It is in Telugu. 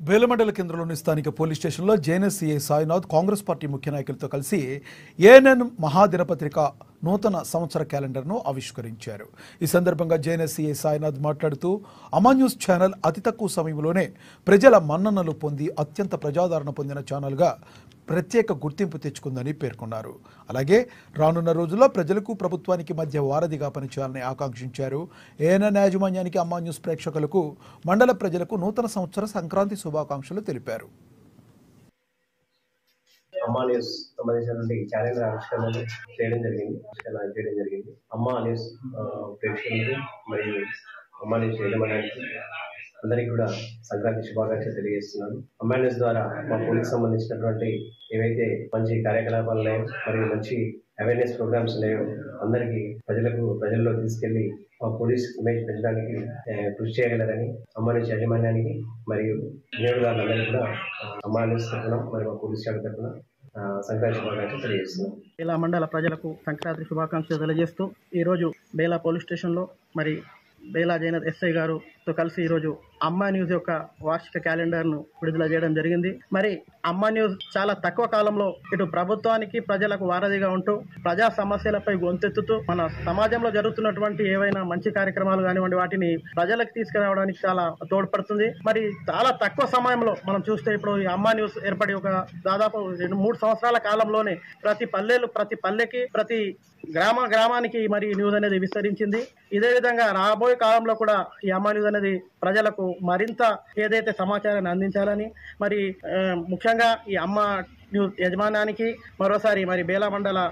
వేలమండల కేంద్రంలోని స్థానిక పోలీస్ స్టేషన్లో JNS CI Sainath Congress party ముఖ్య నాయకులతో కలిసి ఏఎన్ఎన్ మహాదినపత్రిక నూతన సంవత్సర క్యాలెండర్ను ఆవిష్కరించారు. ఈ సందర్భంగా జేఎన్ఎస్ సిఐ సాయినాథ్ మాట్లాడుతూ అమా న్యూస్ ఛానల్ అతి తక్కువ సమయంలోనే ప్రజల మన్ననలు పొంది అత్యంత ప్రజాదరణ పొందిన ఛానల్గా ప్రత్యేక గుర్తింపు తెచ్చుకుందని పేర్కొన్నారు. అలాగే రానున్న రోజుల్లో ప్రజలకు ప్రభుత్వానికి మధ్య వారధిగా పనిచేయాలని ఆకాంక్షించారు. ఏఎన్ఎన్ యాజమాన్యానికి అమ్మా న్యూస్ ప్రేక్షకులకు మండల ప్రజలకు నూతన సంవత్సర సంక్రాంతి శుభాకాంక్షలు తెలిపారు. అమ్మా న్యూస్ సంబంధించినటువంటి క్యాలెండర్ ఆవిష్కరణ చేయడం జరిగింది. అమ్మా న్యూస్ ప్రేక్షకులకు మరియు అమ్మా న్యూస్ యజమానికి అందరికీ కూడా సంక్రాంతి శుభాకాంక్షలు తెలియజేస్తున్నాను. అమ్మా న్యూస్ ద్వారా మా పోలీస్ సంబంధించినటువంటి ఏవైతే మంచి కార్యకలాపాలు ఉన్నాయో మరియు మంచి అవేర్నెస్ ప్రోగ్రామ్స్ ఉన్నాయో అందరికీ ప్రజల్లో తీసుకెళ్లి మా పోలీస్ ఇమేజ్ పెంచడానికి కృషి చేయగలరని అమ్మా న్యూస్ యాజమాన్యానికి మరియు వినియోగదారులందరికీ కూడా అమ్మా న్యూస్ తరఫున మరియు మా పోలీస్ శాఖ తరఫున సంక్రాంతి శుభాకాంక్షలు తెలియజేస్తున్నాం. బేలా మండల ప్రజలకు సంక్రాంతి శుభాకాంక్షలు తెలియజేస్తూ ఈరోజు బేలా పోలీస్ స్టేషన్లో మరి బేలా జైనత్ ఎస్ఐ గారుతో కలిసి ఈరోజు అమ్మా న్యూస్ యొక్క వార్షిక క్యాలెండర్ను విడుదల చేయడం జరిగింది. మరి అమ్మా న్యూస్ చాలా తక్కువ కాలంలో ఇటు ప్రభుత్వానికి ప్రజలకు వారధిగా ఉంటూ ప్రజా సమస్యలపై గొంతెత్తుతూ మన సమాజంలో జరుగుతున్నటువంటి ఏవైనా మంచి కార్యక్రమాలు కానివ్వండి వాటిని ప్రజలకు తీసుకురావడానికి చాలా తోడ్పడుతుంది. మరి చాలా తక్కువ సమయంలో మనం చూస్తే ఇప్పుడు ఈ అమ్మా న్యూస్ ఏర్పడి ఒక దాదాపు 2-3 సంవత్సరాల కాలంలోనే ప్రతి పల్లెకి ప్రతి గ్రామానికి మరి న్యూస్ అనేది విస్తరించింది. ఇదే విధంగా రాబోయే కాలంలో కూడా ఈ అమ్మా న్యూస్ అనేది ప్రజలకు మరింత ఏదైతే సమాచారాన్ని అందించాలని మరి ముఖ్యంగా ఈ అమ్మా న్యూస్ యజమానానికి మరోసారి మరి బేలా మండల